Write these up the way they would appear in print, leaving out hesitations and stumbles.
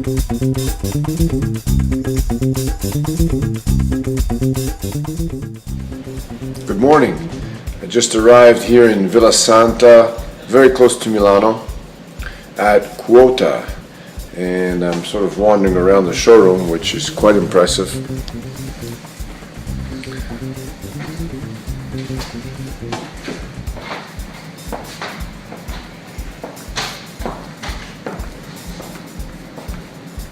Good morning. I just arrived here in Villa Santa, very close to Milano, at Kuota, and I'm sort of wandering around the showroom, which is quite impressive.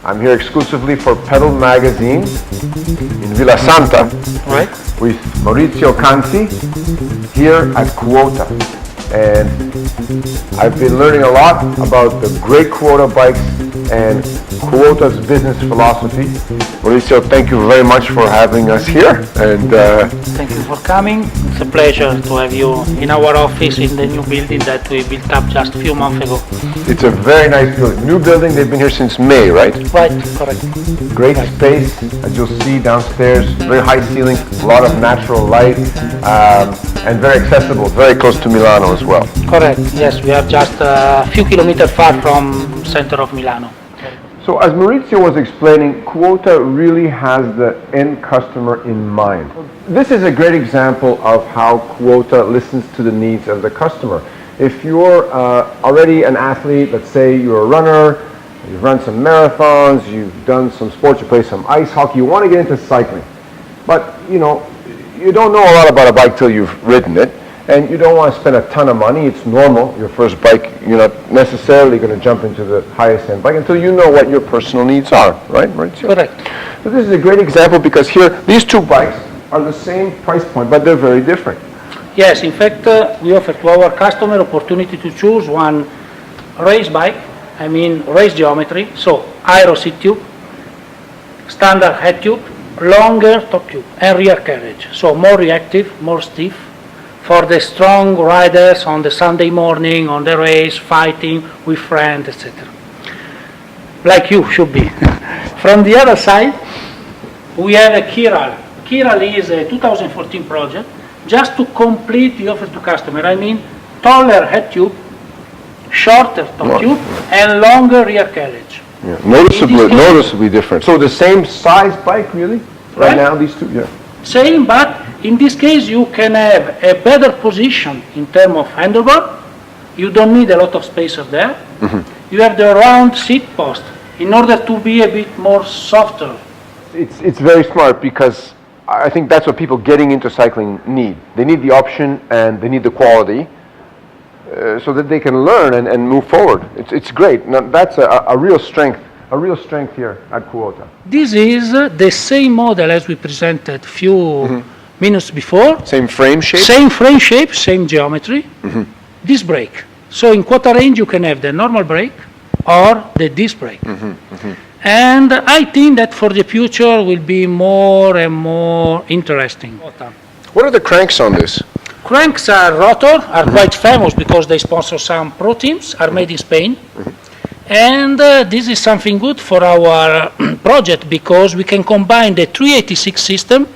I'm here exclusively for Pedal Magazine in Villa Santa, Right. with Maurizio Canzi here at Kuota. And I've been learning a lot about the great Kuota bikes and Kuota's business philosophy. Maurizio, thank you very much for having us here. And Thank you for coming. It's a pleasure to have you in our office in the new building that we built up just a few months ago. it's a very nice building. New building, they've been here since May, right? Right, correct. Great space, as you'll see downstairs, very high ceiling, a lot of natural light, and very accessible, very close to Milano as well. Correct, yes, we are just a few kilometers far from center of Milano. So as Maurizio was explaining, Kuota really has the end customer in mind. This is a great example of how Kuota listens to the needs of the customer. If you're already an athlete, let's say you're a runner, you've run some marathons, you've done some sports, you play some ice hockey, you want to get into cycling. But, you know, you don't know a lot about a bike till you've ridden it, and you don't want to spend a ton of money. It's normal. Your first bike, you're not necessarily going to jump into the highest end bike until you know what your personal needs are, right, Maurizio? Correct. So this is a great example because here, these two bikes are the same price point, but they're very different. Yes, in fact, we offer to our customer opportunity to choose one race bike, I mean race geometry, so aero seat tube, standard head tube, longer top tube, and rear carriage, so more reactive, more stiff, for the strong riders on the Sunday morning, on the race, fighting with friends, etc. Like you should be. From the other side, we have a Chiral. Chiral is a 2014 project, just to complete the offer to customer. I mean, taller head tube, shorter top tube, and longer rear carriage. Yeah. Noticeably different. So the same size bike, really? Right now, these two, yeah. Same, but in this case you can have a better position in terms of handlebar. You don't need a lot of space up there. You have the round seat post in order to be a bit more softer. It's very smart because I think that's what people getting into cycling need. They need the option and they need the quality so that they can learn and move forward. It's great. Now, that's a real strength. A real strength here at Kuota. This is the same model as we presented few minutes before. Same frame shape? Same frame shape, same geometry. Disc brake. So in Kuota range you can have the normal brake or the disc brake. And I think that for the future will be more and more interesting. What are the cranks on this? Cranks are rotor, are quite famous because they sponsor some pro teams, are made in Spain. And this is something good for our project because we can combine the 386 system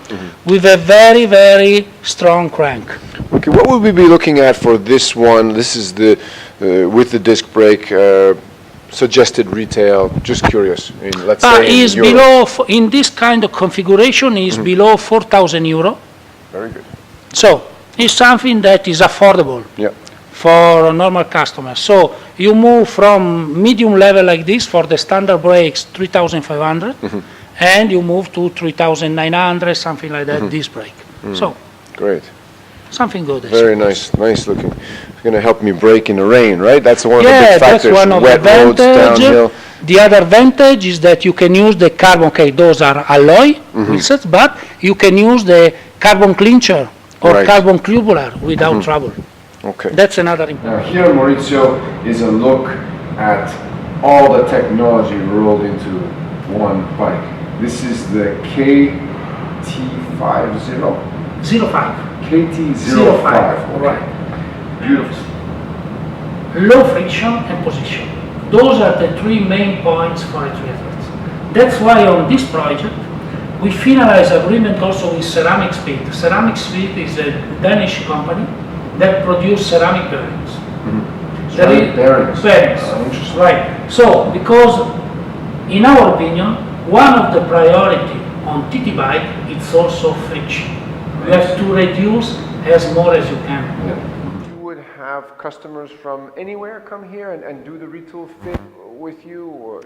with a very, very strong crank. Okay, what would we be looking at for this one? This is the with the disc brake suggested retail. Just curious. I mean, let's say is below in this kind of configuration is below 4,000 euro. Very good. So it's something that is affordable. Yeah. For normal customers. So you move from medium level like this for the standard brakes 3,500 and you move to 3,900, something like that, disc brake. So great. Something good. Very nice looking. It's going to help me brake in the rain, right? That's one of the big factors. That's one of Wet the roads, downhill. The other advantage is that you can use the carbon, okay, those are alloy wheelsets, but you can use the carbon clincher or carbon cubular without trouble. Okay. That's another important. Now here, Maurizio, is a look at all the technology rolled into one bike. This is the KT50? 05. KT05. All right. Beautiful. Low friction and position. Those are the three main points for a triathlete. That's why on this project we finalized agreement also with Ceramic Speed. Ceramic Speed is a Danish company that produce ceramic bearings. Ceramic bearings. Bearings. Interesting. Right. So because In our opinion, one of the priority on TT bike is also friction. You have to reduce as more as you can. You would have customers from anywhere come here and do the retool fit with you, or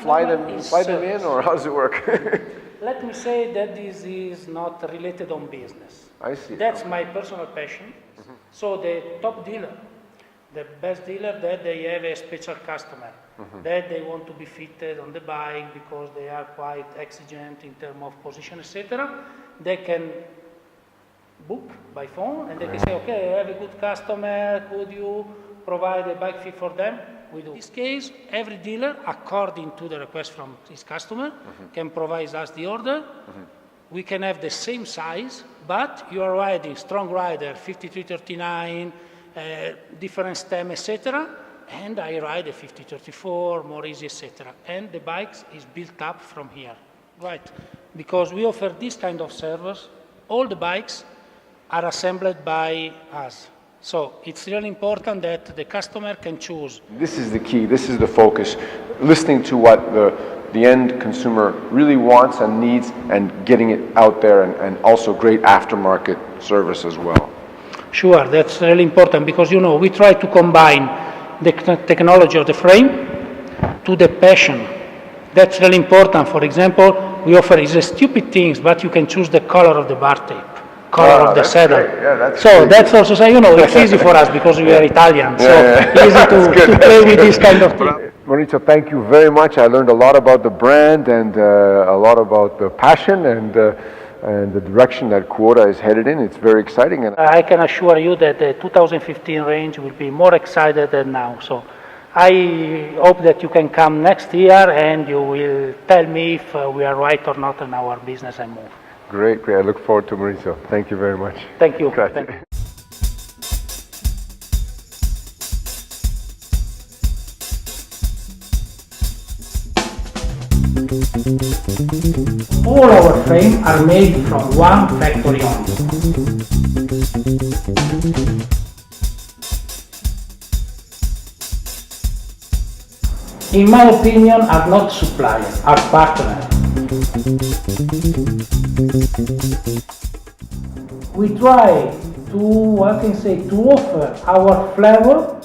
fly them in, or how does it work? Let me say that this is not related on business. I see. That's my personal passion. So the top dealer, the best dealer, that they have a special customer, that they want to be fitted on the bike because they are quite exigent in terms of position, etc. They can book by phone and they can say, okay, I have a good customer, could you provide a bike fit for them? We do. In this case, every dealer, according to the request from his customer, can provide us the order. We can have the same size, but you are riding strong rider, 5339, different stem, etc. And I ride a 5034, more easy, etc. And the bikes is built up from here, right? Because we offer this kind of service. All the bikes are assembled by us. So it's really important that the customer can choose. This is the key, this is the focus, listening to what the end consumer really wants and needs and getting it out there, and also great aftermarket service as well. Sure, that's really important because, you know, we try to combine the technology of the frame to the passion. That's really important. For example, we offer stupid things, but you can choose the color of the bar tape. Color of the saddle. That's also, so, you know, it's easy for us because we are Italian, easy to play with this kind of thing. Maurizio, thank you very much. I learned a lot about the brand and a lot about the passion and the direction that Kuota is headed in. It's very exciting. And I can assure you that the 2015 range will be more excited than now. So I hope that you can come next year and you will tell me if we are right or not in our business and move. Great, great. I look forward to Maurizio. Thank you very much. Thank you. Grazie. Thank you. All our frames are made from one factory only. In my opinion, are not suppliers, are partners. We try to, to offer our flavor